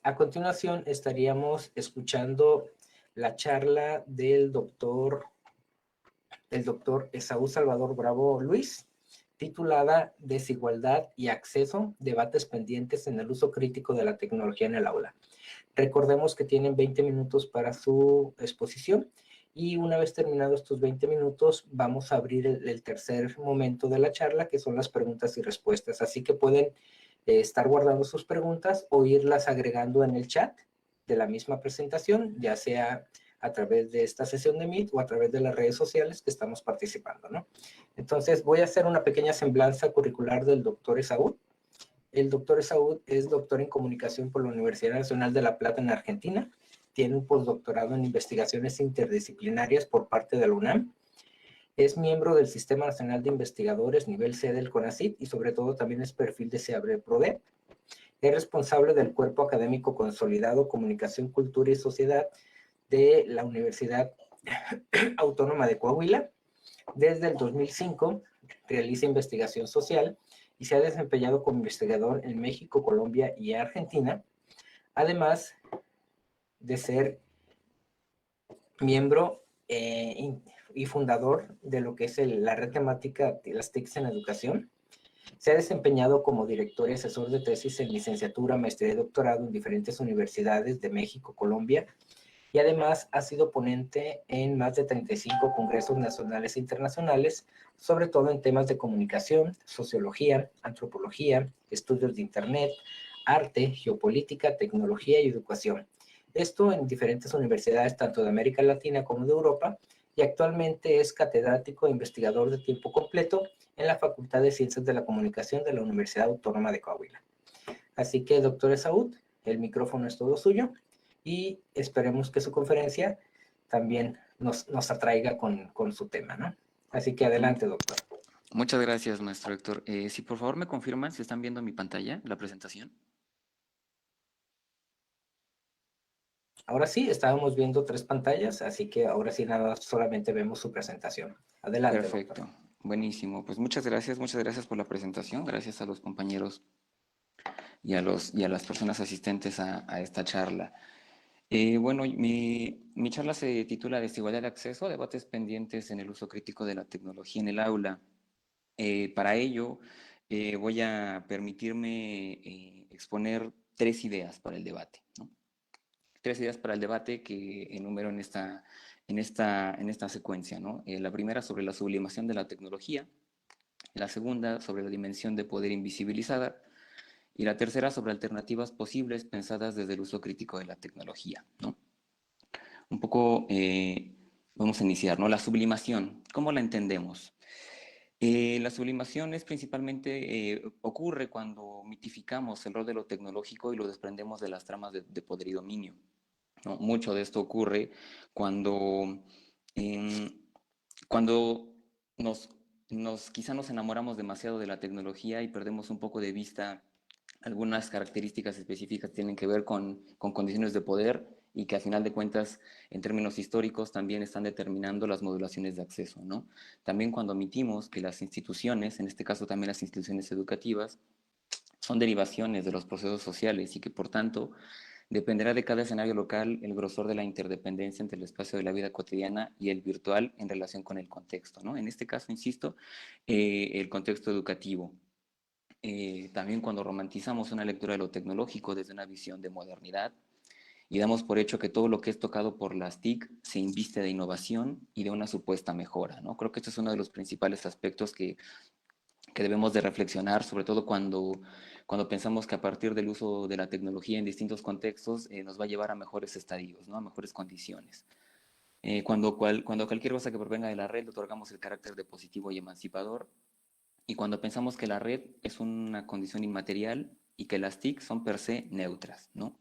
A continuación estaríamos escuchando la charla del doctor Esaú Salvador Bravo Luis, titulada Desigualdad y acceso, debates pendientes en el uso crítico de la tecnología en el aula. Recordemos que tienen 20 minutos para su exposición y una vez terminados estos 20 minutos vamos a abrir el tercer momento de la charla, que son las preguntas y respuestas. Así que pueden estar guardando sus preguntas o irlas agregando en el chat de la misma presentación, ya sea a través de esta sesión de Meet o a través de las redes sociales que estamos participando, ¿no? Entonces voy a hacer una pequeña semblanza curricular del doctor Esaú. El doctor Esaú es doctor en comunicación por la Universidad Nacional de La Plata en Argentina. Tiene un postdoctorado en investigaciones interdisciplinarias por parte de la UNAM. Es miembro del Sistema Nacional de Investigadores nivel C del CONACYT y sobre todo también es perfil de CEABRE-PRODEP. Es responsable del Cuerpo Académico Consolidado Comunicación, Cultura y Sociedad de la Universidad Autónoma de Coahuila. Desde el 2005 realiza investigación social y se ha desempeñado como investigador en México, Colombia y Argentina, además de ser miembro y fundador de lo que es la red temática de las TICs en educación. Se ha desempeñado como director y asesor de tesis en licenciatura, maestría y doctorado en diferentes universidades de México, Colombia, y además ha sido ponente en más de 35 congresos nacionales e internacionales, sobre todo en temas de comunicación, sociología, antropología, estudios de Internet, arte, geopolítica, tecnología y educación. Esto en diferentes universidades tanto de América Latina como de Europa, y actualmente es catedrático e investigador de tiempo completo en la Facultad de Ciencias de la Comunicación de la Universidad Autónoma de Coahuila. Así que, doctor Esaú, el micrófono es todo suyo y esperemos que su conferencia también nos atraiga con su tema, ¿no? Así que adelante, doctor. Muchas gracias, maestro Héctor. Si por favor me confirman si están viendo mi pantalla, la presentación. Ahora sí, estábamos viendo 3 pantallas, así que ahora sí nada, solamente vemos su presentación. Adelante, Perfecto, doctor. buenísimo. Pues muchas gracias por la presentación, gracias a los compañeros y a las personas asistentes a esta charla. Bueno, mi charla se titula Desigualdad de acceso, debates pendientes en el uso crítico de la tecnología en el aula. Para ello, voy a permitirme exponer 3 ideas para el debate, ¿no? 3 ideas para el debate que enumero en esta secuencia, ¿no? La primera sobre la sublimación de la tecnología, la segunda sobre la dimensión de poder invisibilizada y la tercera sobre alternativas posibles pensadas desde el uso crítico de la tecnología, ¿no? Un poco vamos a iniciar, ¿no? La sublimación, ¿cómo la entendemos? La sublimación es principalmente, ocurre cuando mitificamos el rol de lo tecnológico y lo desprendemos de las tramas de poder y dominio, ¿no? Mucho de esto ocurre cuando, eh, cuando nos, quizá nos enamoramos demasiado de la tecnología y perdemos un poco de vista algunas características específicas que tienen que ver con condiciones de poder y que a final de cuentas, en términos históricos, también están determinando las modulaciones de acceso, ¿no? También cuando omitimos que las instituciones, en este caso también las instituciones educativas, son derivaciones de los procesos sociales y que por tanto dependerá de cada escenario local el grosor de la interdependencia entre el espacio de la vida cotidiana y el virtual en relación con el contexto, ¿no? En este caso, insisto, el contexto educativo. También cuando romantizamos una lectura de lo tecnológico desde una visión de modernidad y damos por hecho que todo lo que es tocado por las TIC se inviste de innovación y de una supuesta mejora, ¿no? Creo que este es uno de los principales aspectos que debemos de reflexionar, sobre todo cuando pensamos que a partir del uso de la tecnología en distintos contextos nos va a llevar a mejores estadios, ¿no? A mejores condiciones. Cuando cualquier cosa que provenga de la red le otorgamos el carácter de positivo y emancipador, y cuando pensamos que la red es una condición inmaterial y que las TIC son per se neutras, ¿no?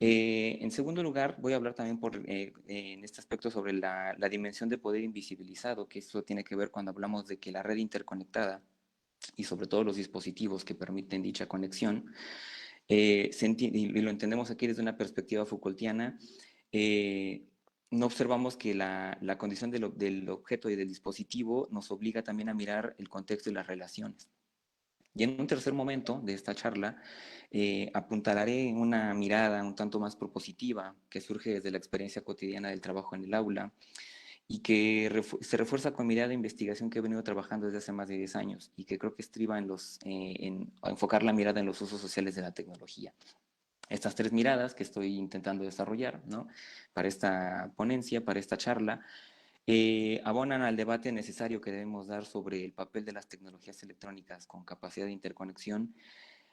En segundo lugar, voy a hablar también en este aspecto sobre la dimensión de poder invisibilizado, que eso tiene que ver cuando hablamos de que la red interconectada y sobre todo los dispositivos que permiten dicha conexión, y lo entendemos aquí desde una perspectiva Foucaultiana, no observamos que la condición del objeto y del dispositivo nos obliga también a mirar el contexto y las relaciones. Y en un tercer momento de esta charla, apuntalaré una mirada un tanto más propositiva que surge desde la experiencia cotidiana del trabajo en el aula y que se refuerza con mi idea de investigación que he venido trabajando desde hace más de 10 años y que creo que estriba en enfocar la mirada en los usos sociales de la tecnología. Estas tres miradas que estoy intentando desarrollar, ¿no?, para esta ponencia, para esta charla, abonan al debate necesario que debemos dar sobre el papel de las tecnologías electrónicas con capacidad de interconexión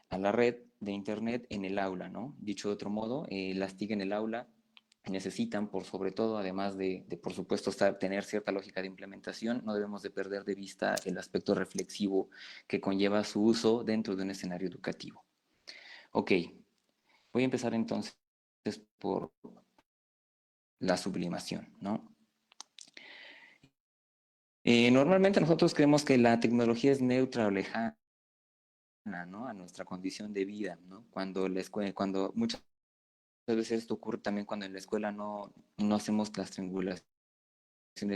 a la red de Internet en el aula, ¿no? Dicho de otro modo, las TIC en el aula necesitan, por sobre todo, además de por supuesto, tener cierta lógica de implementación, no debemos de perder de vista el aspecto reflexivo que conlleva su uso dentro de un escenario educativo. Ok, voy a empezar entonces por la sublimación, ¿no? Normalmente nosotros creemos que la tecnología es neutra o lejana, ¿no?, a nuestra condición de vida, ¿no? Cuando muchas veces esto ocurre también cuando en la escuela no hacemos las triangulaciones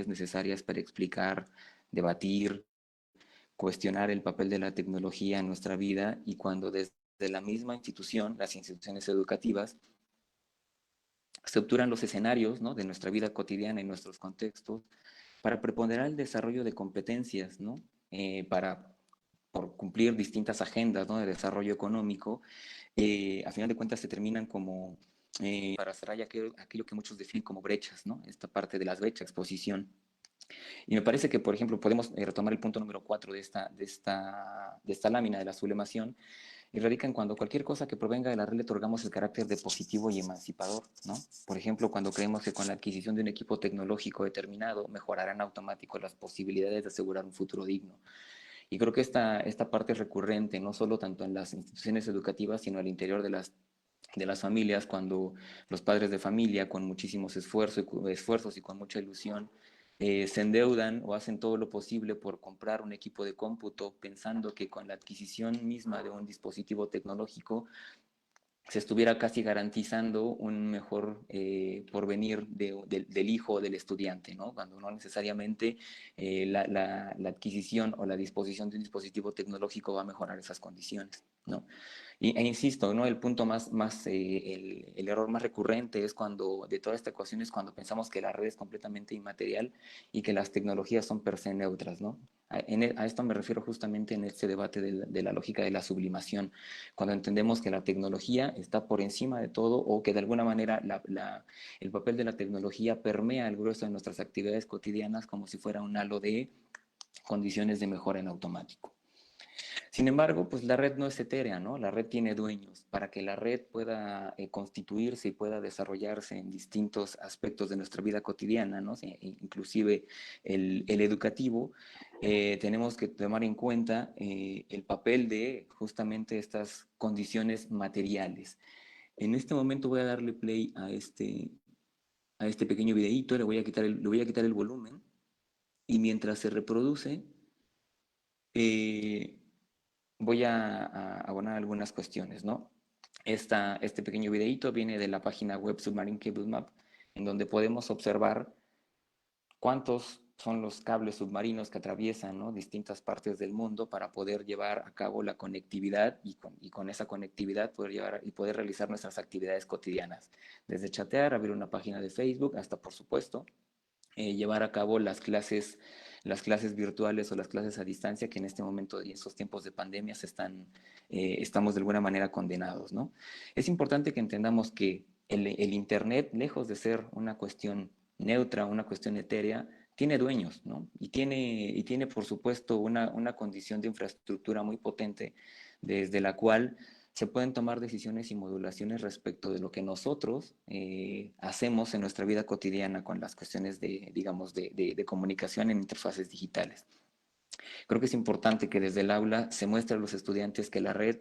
necesarias para explicar, debatir, cuestionar el papel de la tecnología en nuestra vida, y cuando desde la misma institución, las instituciones educativas, estructuran los escenarios, ¿no?, de nuestra vida cotidiana y nuestros contextos para preponderar el desarrollo de competencias, ¿no?, por cumplir distintas agendas, ¿no?, de desarrollo económico, a final de cuentas se terminan como, para cerrar aquello que muchos definen como brechas, ¿no?, esta parte de las brechas, exposición. Y me parece que, por ejemplo, podemos retomar el punto número 4 de esta lámina de la sublimación, y radica en cuando cualquier cosa que provenga de la red le otorgamos el carácter de positivo y emancipador, ¿no? Por ejemplo, cuando creemos que con la adquisición de un equipo tecnológico determinado mejorarán automático las posibilidades de asegurar un futuro digno. Y creo que esta parte es recurrente, no solo tanto en las instituciones educativas, sino al interior de las familias, cuando los padres de familia, con muchísimos esfuerzos y con mucha ilusión, se endeudan o hacen todo lo posible por comprar un equipo de cómputo, pensando que con la adquisición misma de un dispositivo tecnológico se estuviera casi garantizando un mejor porvenir del hijo o del estudiante, ¿no?, cuando no necesariamente la adquisición o la disposición de un dispositivo tecnológico va a mejorar esas condiciones, ¿no? Insisto, ¿no?, el punto el error más recurrente es de toda esta ecuación es cuando pensamos que la red es completamente inmaterial y que las tecnologías son per se neutras, ¿no? A esto me refiero justamente en este debate de la lógica de la sublimación, cuando entendemos que la tecnología está por encima de todo, o que de alguna manera el papel de la tecnología permea el grueso de nuestras actividades cotidianas como si fuera un halo de condiciones de mejora en automático. Sin embargo, pues la red no es etérea, ¿no? La red tiene dueños. Para que la red pueda constituirse y pueda desarrollarse en distintos aspectos de nuestra vida cotidiana, ¿no?, inclusive el educativo, tenemos que tomar en cuenta el papel de justamente estas condiciones materiales. En este momento voy a darle play a este pequeño videíto, le voy a quitar el volumen, y mientras se reproduce, voy a abonar algunas cuestiones, ¿no? Este pequeño videito viene de la página web Submarine Cable Map, en donde podemos observar cuántos son los cables submarinos que atraviesan, ¿no?, distintas partes del mundo para poder llevar a cabo la conectividad, y con esa conectividad poder realizar nuestras actividades cotidianas, desde chatear, abrir una página de Facebook, hasta, por supuesto, llevar a cabo las clases virtuales o las clases a distancia, que en este momento y en estos tiempos de pandemia estamos de alguna manera condenados, ¿no? Es importante que entendamos que el Internet, lejos de ser una cuestión neutra, una cuestión etérea, tiene dueños, ¿no? Y tiene por supuesto, una condición de infraestructura muy potente, desde la cual se pueden tomar decisiones y modulaciones respecto de lo que nosotros hacemos en nuestra vida cotidiana con las cuestiones de comunicación en interfaces digitales. Creo que es importante que desde el aula se muestre a los estudiantes que la red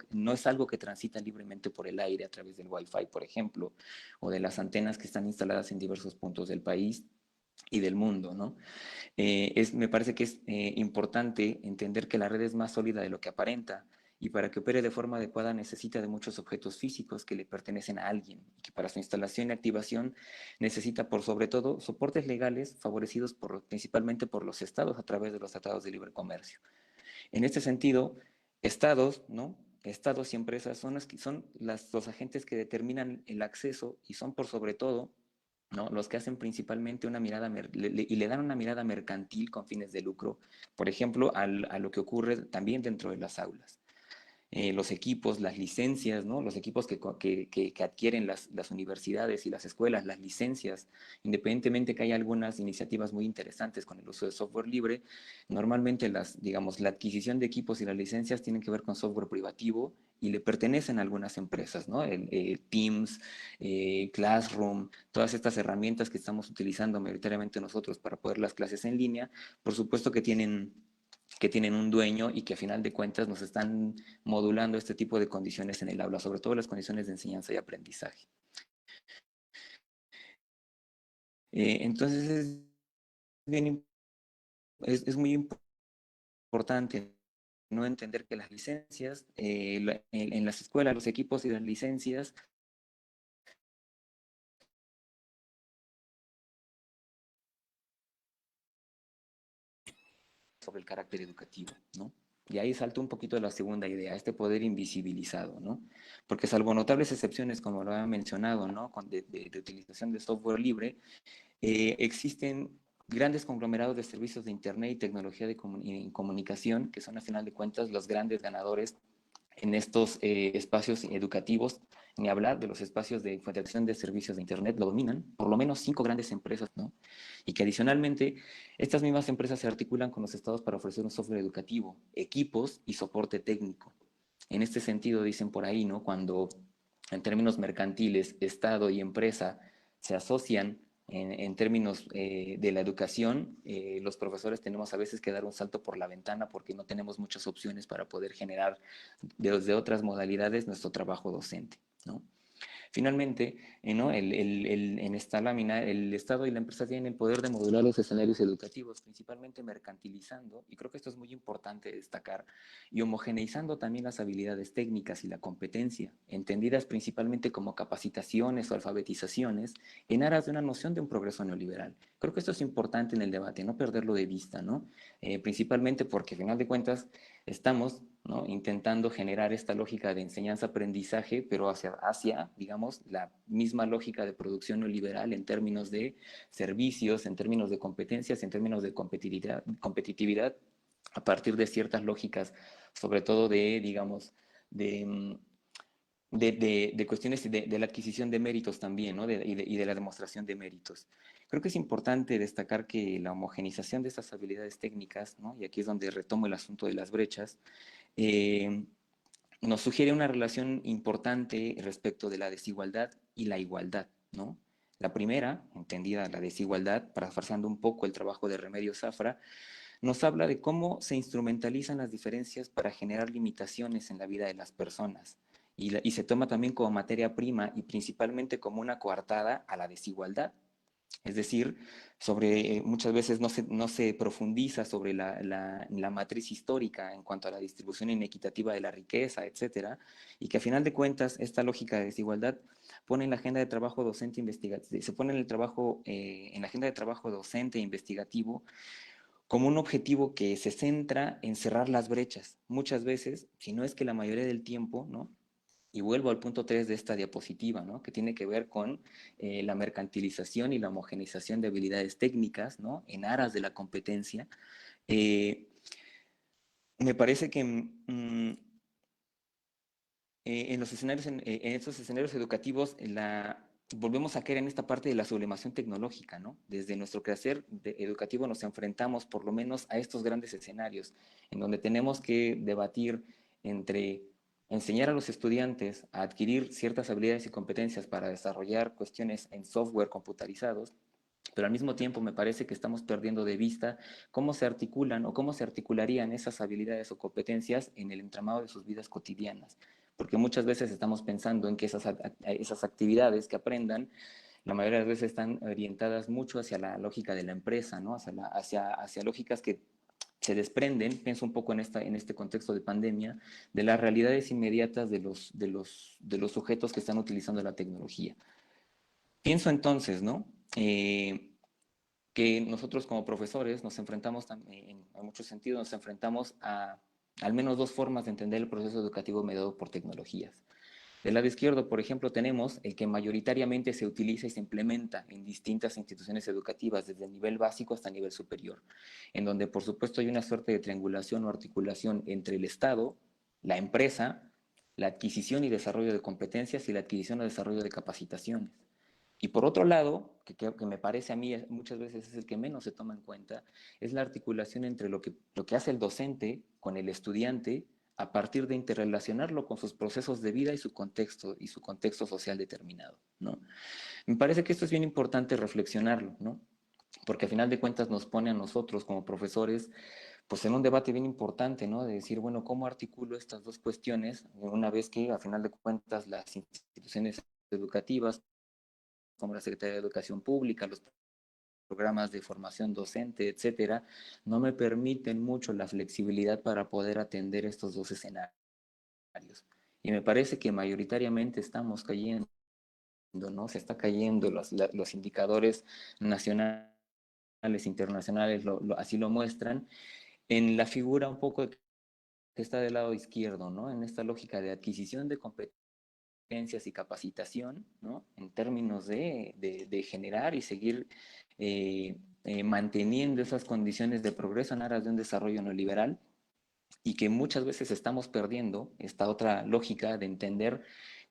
no es algo que transita libremente por el aire a través del Wi-Fi, por ejemplo, o de las antenas que están instaladas en diversos puntos del país y del mundo, ¿no? Me parece que es importante entender que la red es más sólida de lo que aparenta, y para que opere de forma adecuada necesita de muchos objetos físicos que le pertenecen a alguien, y que para su instalación y activación necesita, por sobre todo, soportes legales favorecidos principalmente por los estados a través de los tratados de libre comercio. En este sentido, Estados, ¿no? Estados y empresas son los agentes que determinan el acceso y son por sobre todo, ¿no?, los que hacen principalmente una mirada y le dan una mirada mercantil con fines de lucro, por ejemplo, a lo que ocurre también dentro de las aulas. Los equipos, las licencias, ¿no? Los equipos que adquieren las universidades y las escuelas, las licencias, independientemente que haya algunas iniciativas muy interesantes con el uso de software libre, normalmente digamos, la adquisición de equipos y las licencias tienen que ver con software privativo y le pertenecen a algunas empresas, ¿no? Teams, Classroom, todas estas herramientas que estamos utilizando mayoritariamente nosotros para poder las clases en línea, por supuesto que tienen un dueño y que a final de cuentas nos están modulando este tipo de condiciones en el aula, sobre todo las condiciones de enseñanza y aprendizaje. Entonces es muy importante no entender que las licencias, en las escuelas, los equipos y las licencias sobre el carácter educativo, ¿no? Y ahí salta un poquito de la segunda idea, este poder invisibilizado, ¿no? Porque salvo notables excepciones, como lo había mencionado, ¿no?, de utilización de software libre, existen grandes conglomerados de servicios de Internet y tecnología de comunicación, que son, a final de cuentas, los grandes ganadores en estos espacios educativos, ni hablar de los espacios de federación de servicios de Internet, lo dominan por lo menos 5 grandes empresas, ¿no? Y que adicionalmente estas mismas empresas se articulan con los estados para ofrecer un software educativo, equipos y soporte técnico. En este sentido, dicen por ahí, ¿no?, cuando en términos mercantiles, Estado y empresa se asocian en términos de la educación, los profesores tenemos a veces que dar un salto por la ventana porque no tenemos muchas opciones para poder generar desde otras modalidades nuestro trabajo docente, ¿no? Finalmente, ¿no?, en esta lámina, el Estado y la empresa tienen el poder de modular los escenarios educativos, principalmente mercantilizando, y creo que esto es muy importante destacar, y homogeneizando también las habilidades técnicas y la competencia, entendidas principalmente como capacitaciones o alfabetizaciones, en aras de una noción de un progreso neoliberal. Creo que esto es importante en el debate, no perderlo de vista, ¿no? Principalmente porque, al final de cuentas, estamos, ¿no?, intentando generar esta lógica de enseñanza-aprendizaje, pero hacia, digamos, la misma lógica de producción neoliberal en términos de servicios, en términos de competencias, en términos de competitividad a partir de ciertas lógicas, sobre todo de, digamos, de, de cuestiones de la adquisición de méritos también, ¿no?, y de la demostración de méritos. Creo que es importante destacar que la homogenización de estas habilidades técnicas, ¿no?, y aquí es donde retomo el asunto de las brechas, eh, nos sugiere una relación importante respecto de la desigualdad y la igualdad, ¿no? La primera, entendida la desigualdad, parafraseando un poco el trabajo de Remedios Zafra, nos habla de cómo se instrumentalizan las diferencias para generar limitaciones en la vida de las personas y se toma también como materia prima y principalmente como una coartada a la desigualdad. Es decir, muchas veces no se profundiza sobre la matriz histórica en cuanto a la distribución inequitativa de la riqueza, etcétera, y que a final de cuentas esta lógica de desigualdad pone en la agenda de trabajo docente se pone en el trabajo, en la agenda de trabajo docente e investigativo como un objetivo que se centra en cerrar las brechas. Muchas veces, si no es que la mayoría del tiempo, ¿no? Y vuelvo al punto 3 de esta diapositiva, ¿no?, que tiene que ver con la mercantilización y la homogeneización de habilidades técnicas, ¿no?, en aras de la competencia. Me parece que en estos escenarios educativos volvemos a caer en esta parte de la sublimación tecnológica, ¿no? Desde nuestro quehacer educativo nos enfrentamos por lo menos a estos grandes escenarios, en donde tenemos que debatir entre enseñar a los estudiantes a adquirir ciertas habilidades y competencias para desarrollar cuestiones en software computarizados, pero al mismo tiempo me parece que estamos perdiendo de vista cómo se articulan o cómo se articularían esas habilidades o competencias en el entramado de sus vidas cotidianas. Porque muchas veces estamos pensando en que esas actividades que aprendan, la mayoría de las veces están orientadas mucho hacia la lógica de la empresa, ¿no?, hacia lógicas que se desprenden, pienso un poco en este contexto de pandemia, de las realidades inmediatas de los sujetos que están utilizando la tecnología. Pienso entonces, ¿no?, que nosotros como profesores nos enfrentamos en muchos sentidos, nos enfrentamos a al menos dos formas de entender el proceso educativo mediado por tecnologías. Del lado izquierdo, por ejemplo, tenemos el que mayoritariamente se utiliza y se implementa en distintas instituciones educativas, desde el nivel básico hasta el nivel superior, en donde por supuesto hay una suerte de triangulación o articulación entre el Estado, la empresa, la adquisición y desarrollo de competencias y la adquisición o desarrollo de capacitaciones. Y por otro lado, que me parece a mí muchas veces es el que menos se toma en cuenta, es la articulación entre lo que hace el docente con el estudiante a partir de interrelacionarlo con sus procesos de vida y su contexto social determinado, ¿no? Me parece que esto es bien importante reflexionarlo, ¿no? Porque a final de cuentas nos pone a nosotros como profesores pues en un debate bien importante, ¿no? De decir, bueno, ¿cómo articulo estas dos cuestiones una vez que a final de cuentas las instituciones educativas como la Secretaría de Educación Pública, los programas de formación docente, etcétera, no me permiten mucho la flexibilidad para poder atender estos dos escenarios? Y me parece que mayoritariamente estamos cayendo, ¿no? Se está cayendo los indicadores nacionales, internacionales, así lo muestran, en la figura un poco que está del lado izquierdo, ¿no? En esta lógica de adquisición de competencias y capacitación, ¿no? En términos de generar y seguir manteniendo esas condiciones de progreso en aras de un desarrollo neoliberal, y que muchas veces estamos perdiendo esta otra lógica de entender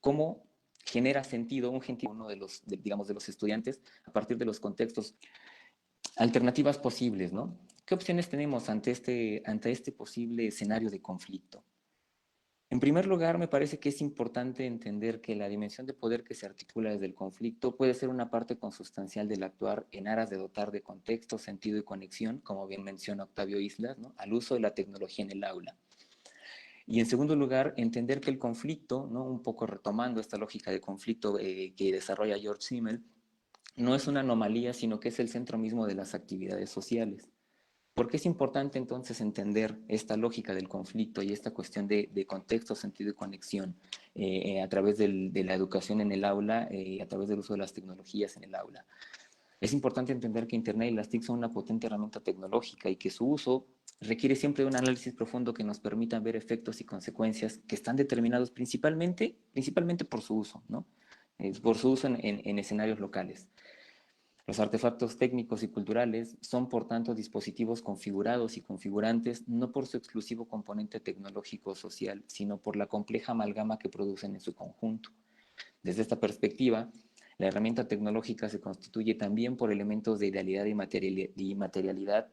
cómo genera sentido un gentil uno digamos, de los estudiantes a partir de los contextos, alternativas posibles, ¿no? ¿Qué opciones tenemos ante este posible escenario de conflicto? En primer lugar, me parece que es importante entender que la dimensión de poder que se articula desde el conflicto puede ser una parte consustancial del actuar en aras de dotar de contexto, sentido y conexión, como bien menciona Octavio Islas, ¿no? Al uso de la tecnología en el aula. Y en segundo lugar, entender que el conflicto, ¿no? Un poco retomando esta lógica de conflicto que desarrolla George Simmel, no es una anomalía, sino que es el centro mismo de las actividades sociales. ¿Por qué es importante entonces entender esta lógica del conflicto y esta cuestión de contexto, sentido y conexión a través de la educación en el aula, a través del uso de las tecnologías en el aula? Es importante entender que Internet y las TIC son una potente herramienta tecnológica y que su uso requiere siempre de un análisis profundo que nos permita ver efectos y consecuencias que están determinados principalmente por su uso, ¿no? Por su uso en escenarios locales. Los artefactos técnicos y culturales son, por tanto, dispositivos configurados y configurantes no por su exclusivo componente tecnológico o social, sino por la compleja amalgama que producen en su conjunto. Desde esta perspectiva, la herramienta tecnológica se constituye también por elementos de idealidad y materialidad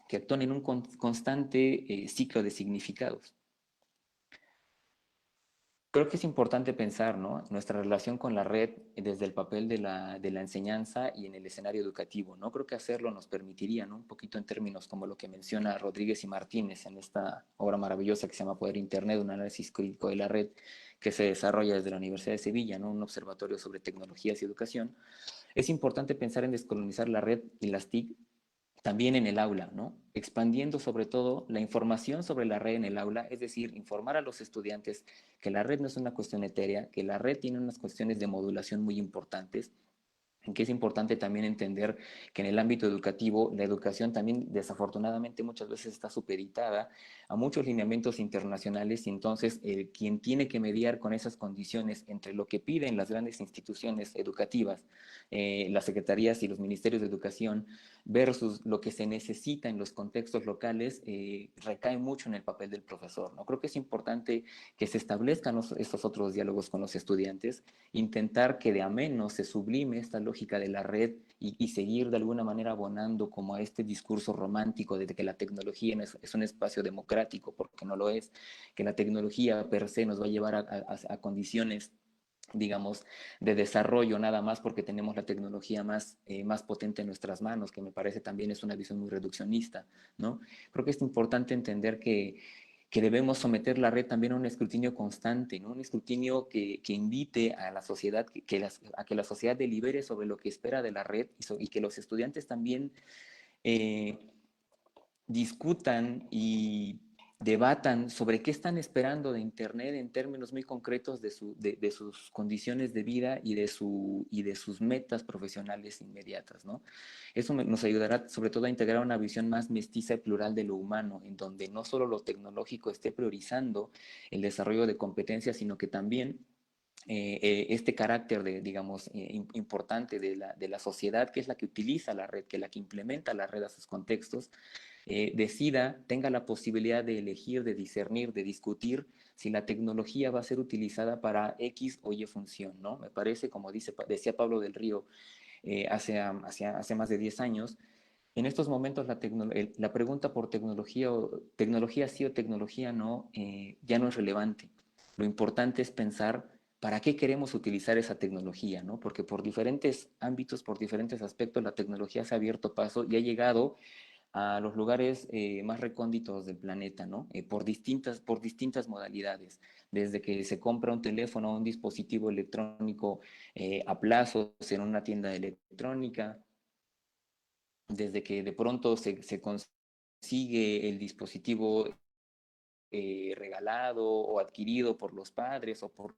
que actúan en un constante ciclo de significados. Creo que es importante pensar, ¿no? Nuestra relación con la red desde el papel de la enseñanza y en el escenario educativo, ¿no? Creo que hacerlo nos permitiría, ¿no? Un poquito en términos como lo que menciona Rodríguez y Martínez en esta obra maravillosa que se llama Poder Internet, un análisis crítico de la red que se desarrolla desde la Universidad de Sevilla, ¿no? Un observatorio sobre tecnologías y educación. Es importante pensar en descolonizar la red y las TIC también en el aula, ¿no? Expandiendo sobre todo la información sobre la red en el aula, es decir, informar a los estudiantes que la red no es una cuestión etérea, que la red tiene unas cuestiones de modulación muy importantes, que es importante también entender que en el ámbito educativo la educación también desafortunadamente muchas veces está supeditada a muchos lineamientos internacionales y entonces quien tiene que mediar con esas condiciones entre lo que piden las grandes instituciones educativas, las secretarías y los ministerios de educación versus lo que se necesita en los contextos locales, recae mucho en el papel del profesor, ¿no? Creo que es importante que se establezcan estos otros diálogos con los estudiantes, intentar que de a menos se sublime esta lógica de la red y seguir de alguna manera abonando como a este discurso romántico de que la tecnología es un espacio democrático, porque no lo es, que la tecnología per se nos va a llevar a condiciones, digamos, de desarrollo nada más porque tenemos la tecnología más potente en nuestras manos, que me parece también es una visión muy reduccionista, ¿no? Creo que es importante entender que debemos someter la red también a un escrutinio constante, ¿no? Un escrutinio que invite a la sociedad, a que la sociedad delibere sobre lo que espera de la red y que los estudiantes también discutan y debatan sobre qué están esperando de Internet en términos muy concretos de sus condiciones de vida y de sus metas profesionales inmediatas, ¿no? Eso nos ayudará sobre todo a integrar una visión más mestiza y plural de lo humano, en donde no solo lo tecnológico esté priorizando el desarrollo de competencias, sino que también este carácter digamos, importante de la sociedad, que es la que utiliza la red, que es la que implementa la red a sus contextos, tenga la posibilidad de elegir, de discernir, de discutir si la tecnología va a ser utilizada para X o Y función, ¿no? Me parece, como decía Pablo del Río hace más de 10 años, en estos momentos la pregunta por tecnología sí o tecnología no, ya no es relevante. Lo importante es pensar para qué queremos utilizar esa tecnología, ¿no? Porque por diferentes ámbitos, por diferentes aspectos, la tecnología se ha abierto paso y ha llegado a los lugares más recónditos del planeta, ¿no? Por distintas modalidades, desde que se compra un teléfono o un dispositivo electrónico a plazos en una tienda electrónica, desde que de pronto se consigue el dispositivo regalado o adquirido por los padres o por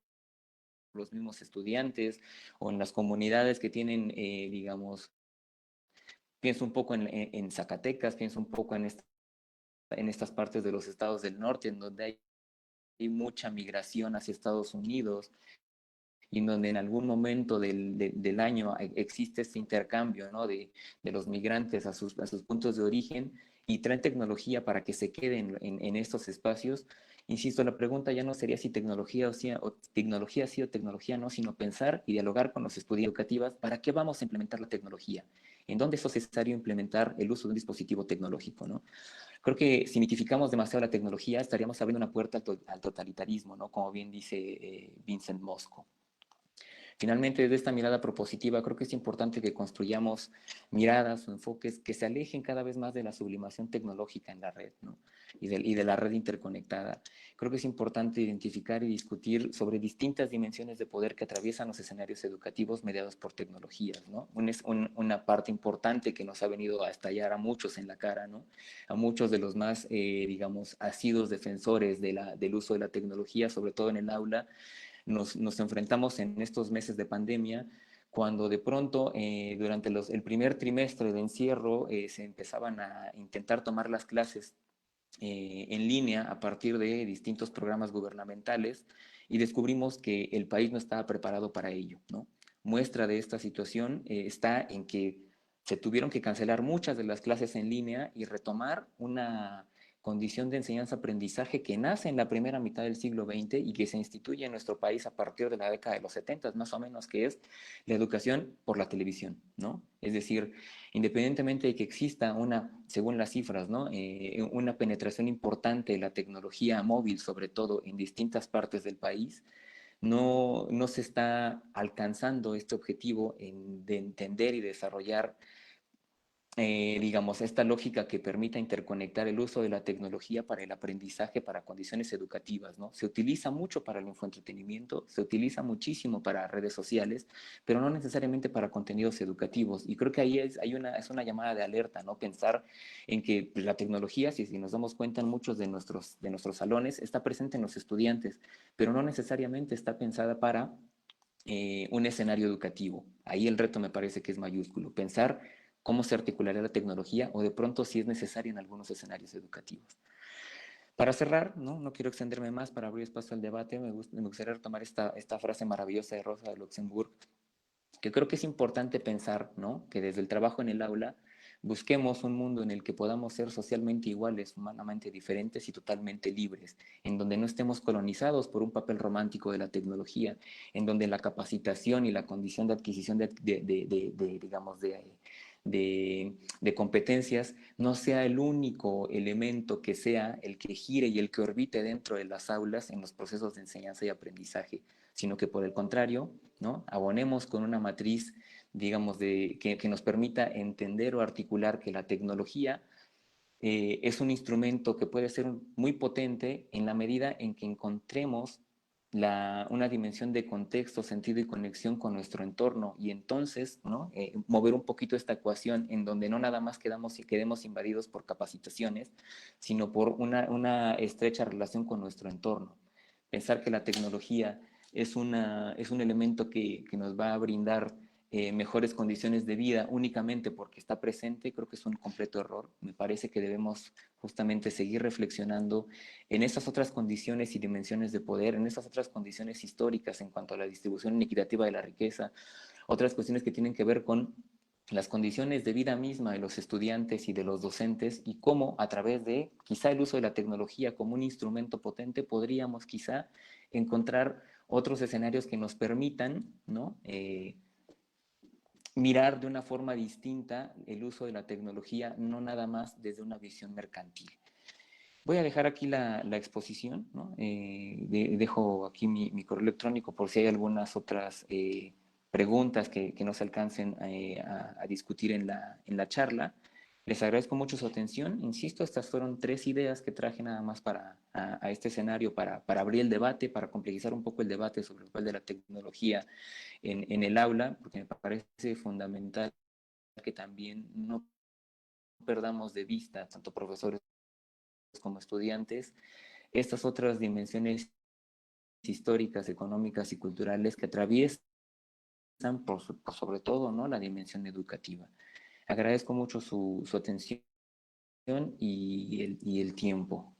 los mismos estudiantes, o en las comunidades que tienen, digamos, pienso un poco en Zacatecas, pienso un poco en estas partes de los estados del norte, en donde hay mucha migración hacia Estados Unidos, y en donde en algún momento del año existe este intercambio, ¿no? de los migrantes a sus puntos de origen, y traen tecnología para que se queden en estos espacios. Insisto, la pregunta ya no sería si tecnología o tecnología sí o tecnología no, sino pensar y dialogar con los estudiantes educativas para qué vamos a implementar la tecnología, en dónde es necesario implementar el uso de un dispositivo tecnológico, ¿no? Creo que si mitificamos demasiado la tecnología, estaríamos abriendo una puerta al totalitarismo, ¿no? Como bien dice Vincent Mosco. Finalmente, desde esta mirada propositiva, creo que es importante que construyamos miradas o enfoques que se alejen cada vez más de la sublimación tecnológica en la red, ¿no? y de la red interconectada. Creo que es importante identificar y discutir sobre distintas dimensiones de poder que atraviesan los escenarios educativos mediados por tecnologías, ¿no? Una parte importante que nos ha venido a estallar a muchos en la cara, ¿no? A muchos de los más, digamos, asiduos defensores del uso de la tecnología, sobre todo en el aula, nos enfrentamos en estos meses de pandemia, cuando de pronto durante el primer trimestre de encierro se empezaban a intentar tomar las clases en línea a partir de distintos programas gubernamentales, y descubrimos que el país no estaba preparado para ello, ¿no? Muestra de esta situación está en que se tuvieron que cancelar muchas de las clases en línea y retomar una condición de enseñanza-aprendizaje que nace en la primera mitad del siglo XX y que se instituye en nuestro país a partir de la década de los 70, más o menos, que es la educación por la televisión, ¿no? Es decir, independientemente de que exista según las cifras, ¿no? Una penetración importante de la tecnología móvil, sobre todo en distintas partes del país, no se está alcanzando este objetivo de entender y desarrollar digamos, esta lógica que permita interconectar el uso de la tecnología para el aprendizaje, para condiciones educativas, ¿no? Se utiliza mucho para el infoentretenimiento, se utiliza muchísimo para redes sociales, pero no necesariamente para contenidos educativos. Y creo que ahí es una llamada de alerta, ¿no? Pensar en que la tecnología, si nos damos cuenta en muchos de nuestros salones, está presente en los estudiantes, pero no necesariamente está pensada para un escenario educativo. Ahí el reto me parece que es mayúsculo, pensar cómo se articularía la tecnología o de pronto si es necesaria en algunos escenarios educativos. Para cerrar, no quiero extenderme más para abrir espacio al debate, me gustaría retomar esta frase maravillosa de Rosa de Luxemburgo, que creo que es importante pensar, ¿no? Que desde el trabajo en el aula busquemos un mundo en el que podamos ser socialmente iguales, humanamente diferentes y totalmente libres, en donde no estemos colonizados por un papel romántico de la tecnología, en donde la capacitación y la condición de adquisición digamos, de competencias no sea el único elemento que sea el que gire y el que orbite dentro de las aulas en los procesos de enseñanza y aprendizaje, sino que por el contrario, ¿no? Abonemos con una matriz, digamos, que nos permita entender o articular que la tecnología es un instrumento que puede ser muy potente en la medida en que encontremos una dimensión de contexto, sentido y conexión con nuestro entorno, y entonces, ¿no? Mover un poquito esta ecuación en donde no nada más quedemos invadidos por capacitaciones, sino por una estrecha relación con nuestro entorno. Pensar que la tecnología es un elemento que nos va a brindar mejores condiciones de vida únicamente porque está presente, creo que es un completo error. Me parece que debemos justamente seguir reflexionando en esas otras condiciones y dimensiones de poder, en esas otras condiciones históricas en cuanto a la distribución inequitativa de la riqueza, otras cuestiones que tienen que ver con las condiciones de vida misma de los estudiantes y de los docentes, y cómo a través de quizá el uso de la tecnología como un instrumento potente podríamos quizá encontrar otros escenarios que nos permitan, ¿no? Mirar de una forma distinta el uso de la tecnología, no nada más desde una visión mercantil. Voy a dejar aquí la exposición, ¿no? Dejo aquí mi correo electrónico por si hay algunas otras preguntas que no se alcancen a discutir en la charla. Les agradezco mucho su atención. Insisto, estas fueron 3 ideas que traje nada más a este escenario para abrir el debate, para complejizar un poco el debate sobre el papel de la tecnología en el aula, porque me parece fundamental que también no perdamos de vista, tanto profesores como estudiantes, estas otras dimensiones históricas, económicas y culturales que atraviesan por sobre todo, ¿no?, la dimensión educativa. Agradezco mucho su atención y el tiempo.